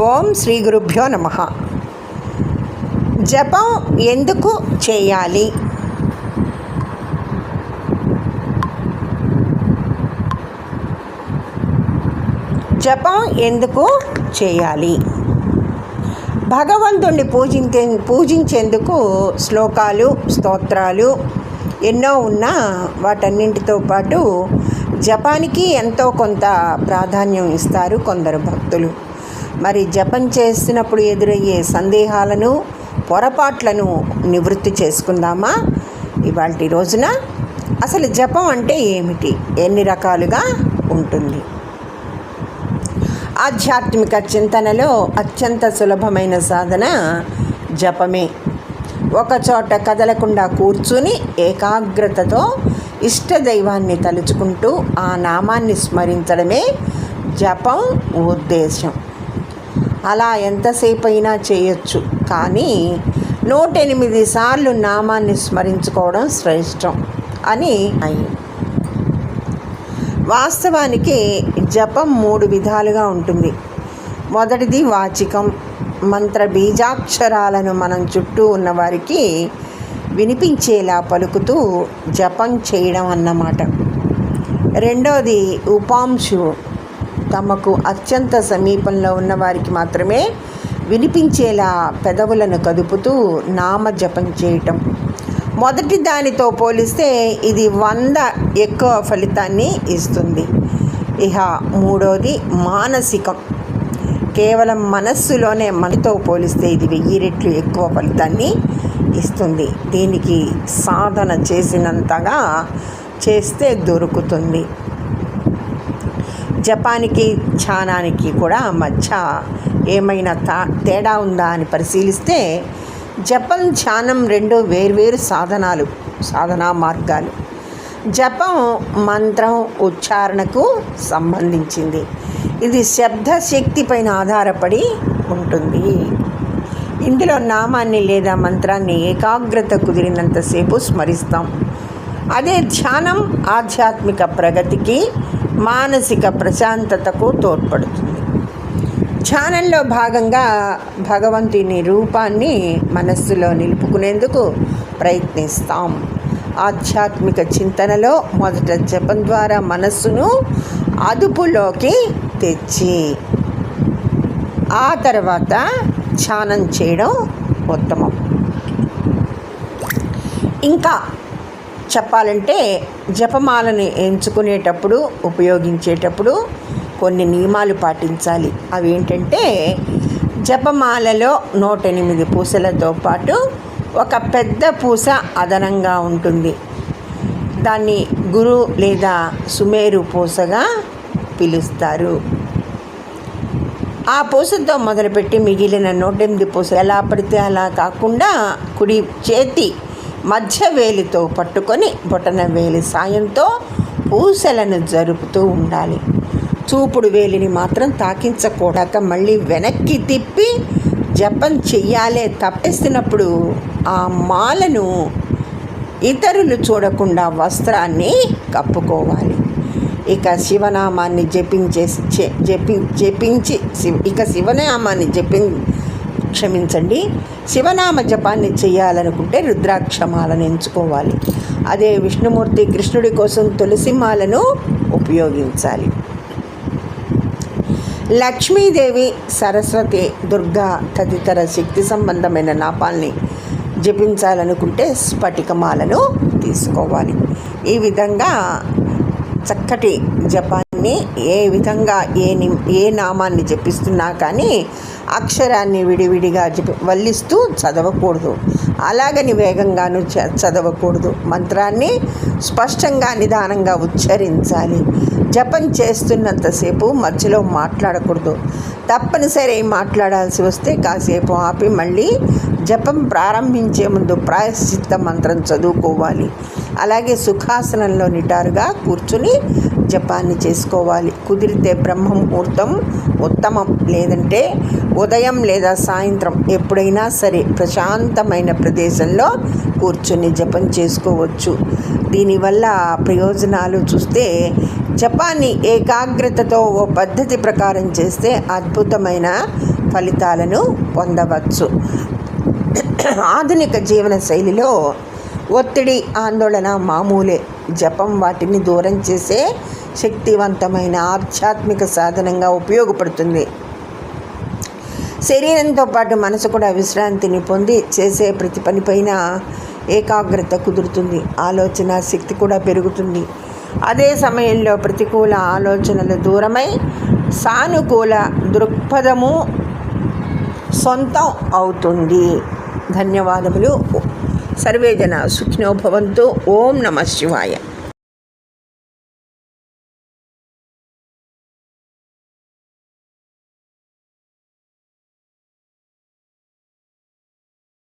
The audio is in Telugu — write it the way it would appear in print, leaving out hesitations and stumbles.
ఓం శ్రీ గురుభ్యో నమః. జపం ఎందుకు చేయాలి? జపం ఎందుకు చేయాలి? భగవంతుణ్ణి పూజించేందుకు శ్లోకాలు, స్తోత్రాలు ఎన్నో ఉన్నా వాటన్నింటితో పాటు జపానికి ఎంతో కొంత ప్రాధాన్యం ఇస్తారు కొందరు భక్తులు. మరి జపం చేసినప్పుడు ఎదురయ్యే సందేహాలను, పొరపాట్లను నివృత్తి చేసుకుందామా ఇవాల్టి రోజున? అసలు జపం అంటే ఏమిటి? ఎన్ని రకాలుగా ఉంటుంది? ఆధ్యాత్మిక చింతనలో అత్యంత సులభమైన సాధన జపమే. ఒకచోట కదలకుండా కూర్చుని ఏకాగ్రతతో ఇష్టదైవాన్ని తలుచుకుంటూ ఆ నామాన్ని స్మరించడమే జపం ఉద్దేశం. అలా ఎంతసేపు అయినా చేయొచ్చు, కానీ 108 సార్లు నామాన్ని స్మరించుకోవడం శ్రేష్టం అని. వాస్తవానికి జపం 3 విధాలుగా ఉంటుంది. మొదటిది వాచికం, మంత్ర బీజాక్షరాలను మనం చుట్టూ ఉన్నవారికి వినిపించేలా పలుకుతూ జపం చేయడం అన్నమాట. రెండోది ఉపాంశు, తమకు అత్యంత సమీపంలో ఉన్నవారికి మాత్రమే వినిపించేలా పెదవులను కదుపుతూ నామ జపం చేయటం. మొదటి దానితో పోలిస్తే ఇది 100 ఎక్కువ ఫలితాన్ని ఇస్తుంది. ఇక మూడోది మానసికం, కేవలం మనస్సులోనే మనతో పోలిస్తే ఇది 1000 రెట్లు ఎక్కువ ఫలితాన్ని ఇస్తుంది. దీనికి సాధన చేసినంతగా చేస్తే దొరుకుతుంది. జపానికి ధ్యానానికి కూడా మధ్య ఏమైనా తేడా ఉందా అని పరిశీలిస్తే జపం, ధ్యానం 2 వేర్వేరు సాధనా మార్గాలు. జపం మంత్రం ఉచ్చారణకు సంబంధించింది. ఇది శబ్దశక్తి పైన ఆధారపడి ఉంటుంది. ఇందులో నామాన్ని లేదా మంత్రాన్ని ఏకాగ్రత కుదిరినంతసేపు స్మరిస్తాం. అదే ధ్యానం ఆధ్యాత్మిక ప్రగతికి, మానసిక ప్రశాంతతకు తోడ్పడుతుంది. ధ్యానంలో భాగంగా భగవంతుని రూపాన్ని మనస్సులో నిలుపుకునేందుకు ప్రయత్నిస్తాం. ఆధ్యాత్మిక చింతనలో మొదట జపం ద్వారా మనస్సును అదుపులోకి తెచ్చి ఆ తర్వాత ధ్యానం చేయడం ఉత్తమం. ఇంకా చెప్పాలంటే జపమాలను ఎంచుకునేటప్పుడు, ఉపయోగించేటప్పుడు కొన్ని నియమాలు పాటించాలి. అవి ఏంటంటే, జపమాలలో 108 పూసలతో పాటు ఒక పెద్ద పూస అదనంగా ఉంటుంది. దాన్ని గురు లేదా సుమేరు పూసగా పిలుస్తారు. ఆ పూసతో మొదలుపెట్టి మిగిలిన 108 పూస ఎలా పడితే అలా కాకుండా కుడి చేతి మధ్య వేలితో పట్టుకొని బొటన వేలి సాయంతో పూసలను జరుపుతూ ఉండాలి. చూపుడు వేలిని మాత్రం తాకించకూడక మళ్ళీ వెనక్కి తిప్పి జపం చెయ్యాలే. తప్పేస్తున్నప్పుడు ఆ మాలను ఇతరులు చూడకుండా వస్త్రాన్ని కప్పుకోవాలి. ఇక శివనామాన్ని శివనామ జపాన్ని చేయాలనుకుంటే రుద్రాక్షమాలను ఎంచుకోవాలి. అదే విష్ణుమూర్తి, కృష్ణుడి కోసం తులసిమాలను ఉపయోగించాలి. లక్ష్మీదేవి, సరస్వతి, దుర్గా తదితర శక్తి సంబంధమైన నామాల్ని జపించాలనుకుంటే స్ఫటికమాలను తీసుకోవాలి. ఈ విధంగా చక్కటి జపాన్ని ఏ విధంగా ఏ నామాన్ని జపిస్తున్నా కానీ అక్షరాన్ని విడివిడిగా వల్లిస్తూ చదవకూడదు. అలాగని వేగంగాను చదవకూడదు. మంత్రాన్ని స్పష్టంగా, నిదానంగా ఉచ్చరించాలి. జపం చేస్తున్నంతసేపు మధ్యలో మాట్లాడకూడదు. తప్పనిసరి మాట్లాడాల్సి వస్తే కాసేపు ఆపి మళ్ళీ జపం ప్రారంభించే ముందు ప్రాయశ్చిత్త మంత్రం చదువుకోవాలి. అలాగే సుఖాసనంలో నిటారుగా కూర్చుని జపాన్ని చేసుకోవాలి. కుదిరితే బ్రహ్మముహూర్తం ఉత్తమం, లేదంటే ఉదయం లేదా సాయంత్రం ఎప్పుడైనా సరే ప్రశాంతమైన ప్రదేశంలో కూర్చుని జపం చేసుకోవచ్చు. దీనివల్ల ప్రయోజనాలు చూస్తే జపాన్ని ఏకాగ్రతతో ఓ పద్ధతి ప్రకారం చేస్తే అద్భుతమైన ఫలితాలను పొందవచ్చు. ఆధునిక జీవన శైలిలో ఒత్తిడి, ఆందోళన మామూలే. జపం వాటిని దూరం చేసే శక్తివంతమైన ఆధ్యాత్మిక సాధనంగా ఉపయోగపడుతుంది. శరీరంతో పాటు మనసు కూడా విశ్రాంతిని పొంది చేసే ప్రతి పనిపైన ఏకాగ్రత కుదురుతుంది. ఆలోచన శక్తి కూడా పెరుగుతుంది. అదే సమయంలో ప్రతికూల ఆలోచనలు దూరమై సానుకూల దృక్పథము సొంతం అవుతుంది. ధన్యవాదములు. సర్వే జన సుఖినో భవంతు. ఓం నమః శివాయ.